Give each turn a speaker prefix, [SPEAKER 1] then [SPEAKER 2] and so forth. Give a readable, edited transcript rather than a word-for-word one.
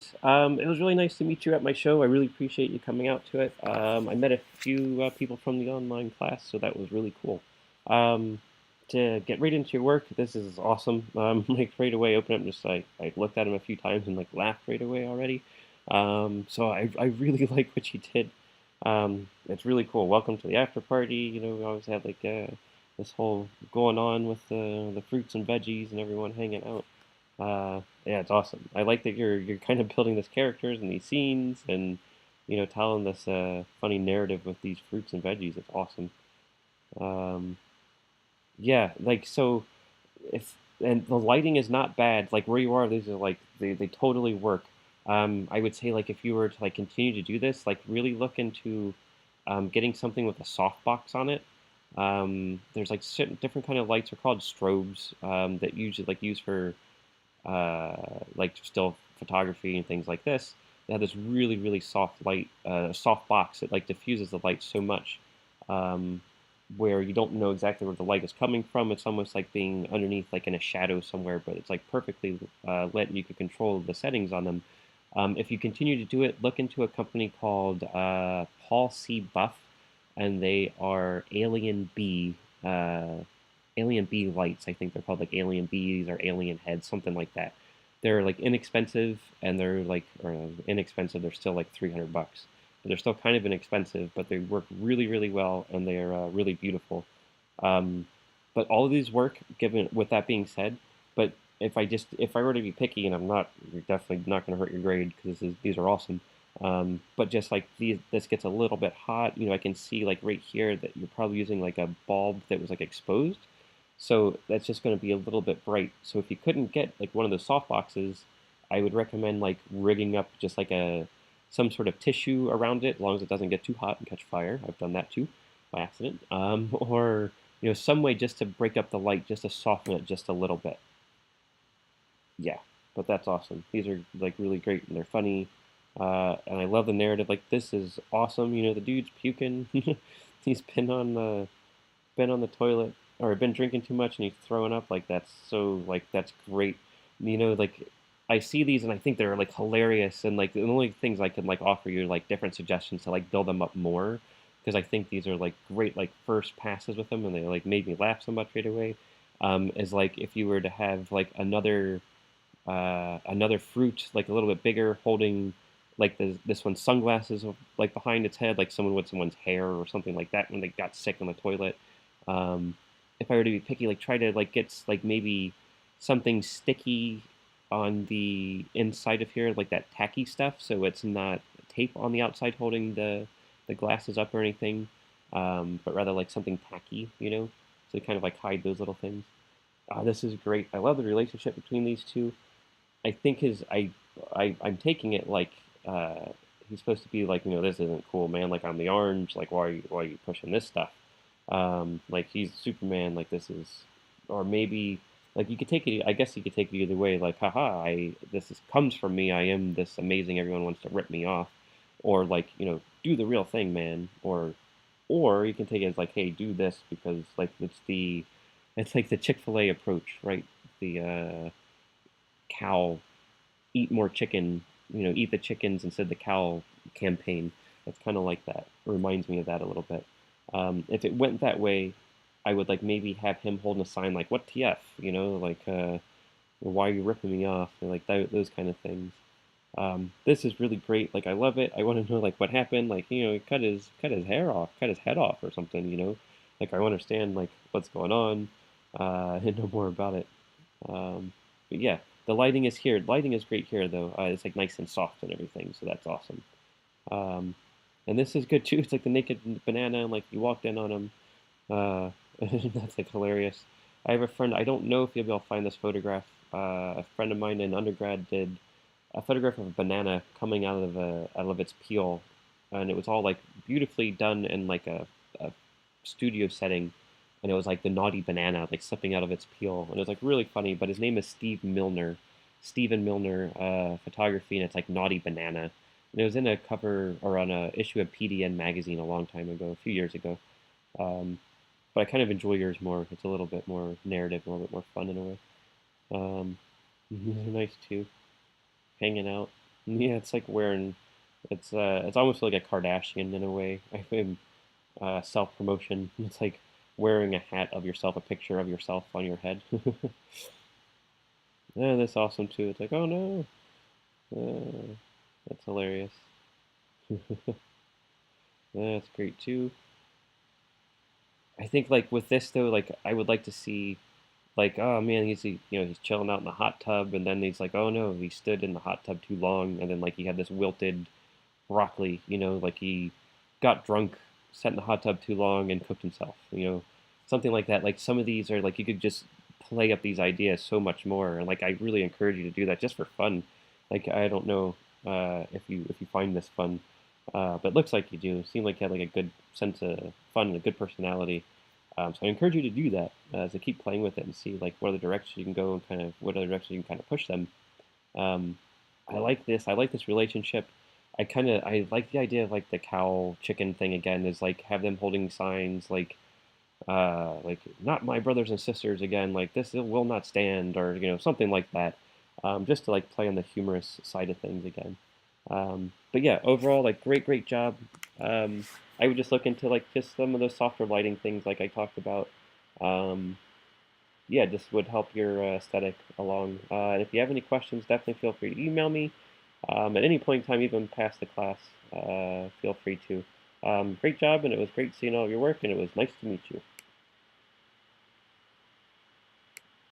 [SPEAKER 1] It was really nice to meet you at my show. I really appreciate you coming out to it. I met a few people from the online class, so that was really cool. Um, to get right into your work, this is awesome. Like right away, open up, and just like I looked at him a few times and like laughed right away already. So I really like what you did. It's really cool. Welcome to the after party. We always had like this whole going on with the fruits and veggies and everyone hanging out. Yeah, it's awesome. I like that you're kind of building these characters and these scenes and telling this funny narrative with these fruits and veggies. It's awesome. Um, yeah, like so if and the lighting is not bad. Like where you are, these are like they totally work. I would say like if you were to like continue to do this, like really look into getting something with a softbox on it. There's like certain different kind of lights are called strobes that usually like use for like still photography and things like this. They have this really soft light, soft box that like diffuses the light so much, um, where you don't know exactly where the light is coming from. It's almost like being underneath, like in a shadow somewhere, but it's like perfectly lit, and you can control the settings on them. If you continue to do it, look into a company called Paul C. Buff, and they are Alien Bee lights. I think they're called like Alien Bees or Alien Heads, something like that. They're like inexpensive, and they're like or inexpensive. They're still like $300, but they're still kind of inexpensive. But they work really well, and they're really beautiful. Um, but all of these work. Given with that being said, but if I were to be picky, and I'm not, you're definitely not going to hurt your grade because these are awesome. But just like this gets a little bit hot. I can see like right here that you're probably using like a bulb that was like exposed, so that's just going to be a little bit bright. So if you couldn't get like one of those soft boxes, I would recommend like rigging up just like a some sort of tissue around it, as long as it doesn't get too hot and catch fire. I've done that too by accident. Or some way just to break up the light, just to soften it just a little bit. Yeah, but that's awesome. These are like really great and they're funny. And I love the narrative. Like this is awesome. The dude's puking. He's been on the toilet or been drinking too much and he's throwing up. Like that's so like that's great. Like I see these and I think they're like hilarious, and like the only things I can like offer you like different suggestions to like build them up more, because I think these are like great like first passes with them and they like made me laugh so much right away. Is like if you were to have like another fruit like a little bit bigger holding like this one's sunglasses like behind its head, like someone with someone's hair or something like that when they got sick on the toilet. um, if I were to be picky, like try to like get like maybe something sticky on the inside of here, like that tacky stuff, so it's not tape on the outside holding the glasses up or anything, but rather like something tacky, so kind of like hide those little things. This is great. I love the relationship between these two. I think I'm taking it like he's supposed to be like, this isn't cool, man. Like I'm the orange. Like why are you pushing this stuff? Like he's Superman. Like this is, or maybe like you could take it. I guess you could take it either way. Like haha, comes from me. I am this amazing. Everyone wants to rip me off, or like do the real thing, man. Or you can take it as like, hey, do this because like it's like the Chick-fil-A approach, right? The cow eat more chicken, eat the chickens instead of the cow campaign. It's kind of like that. It reminds me of that a little bit. If it went that way, I would like maybe have him holding a sign like "What TF?" Like why are you ripping me off? And, like those kind of things. This is really great. Like I love it. I want to know like what happened. Like he cut his hair off, cut his head off or something. Like I understand like what's going on and know more about it. But yeah, the lighting is here. Lighting is great here, though. It's like nice and soft and everything, so that's awesome. Um, and this is good too. It's like the naked banana, and like you walked in on him. Uh, that's like hilarious. I have a friend. I don't know if you'll be able to find this photograph. A friend of mine in undergrad did a photograph of a banana coming out of its peel, and it was all like beautifully done in like a studio setting, and it was like the naughty banana like slipping out of its peel, and it was like really funny. But his name is Steve Milner, Stephen Milner Photography, and it's like naughty banana, and it was in a cover or on a issue of PDN magazine a long time ago, a few years ago. Um, but I kind of enjoy yours more. It's a little bit more narrative, a little bit more fun in a way. These are nice too, hanging out. Yeah, it's like wearing it's almost like a Kardashian in a way. I think self promotion. It's like wearing a hat of yourself, a picture of yourself on your head. Yeah, that's awesome too. It's like, oh no, that's hilarious. That's great too. I think like with this though, like I would like to see like, oh man, he's chilling out in the hot tub, and then he's like, oh no, he stood in the hot tub too long, and then like he had this wilted broccoli, like he got drunk, sat in the hot tub too long, and cooked himself, something like that. Like some of these are like you could just play up these ideas so much more, and like I really encourage you to do that just for fun. Like I don't know if you find this fun, but it looks like you do. It seemed like you had like a good sense of fun and a good personality. So I encourage you to do that, to keep playing with it and see like what other directions you can go and kind of what other directions you can kind of push them. Um, I like this. I like this relationship. I like the idea of like the cow chicken thing again. Is like have them holding signs like not my brothers and sisters again. Like this will not stand or something like that. Just to like play on the humorous side of things again. But yeah, overall like great job. Um, I would just look into like just some of those softer lighting things like I talked about. Um, yeah, just would help your aesthetic along. And if you have any questions, definitely feel free to email me. At any point in time, even past the class, feel free to. Great job, and it was great seeing all your work, and it was nice to meet you.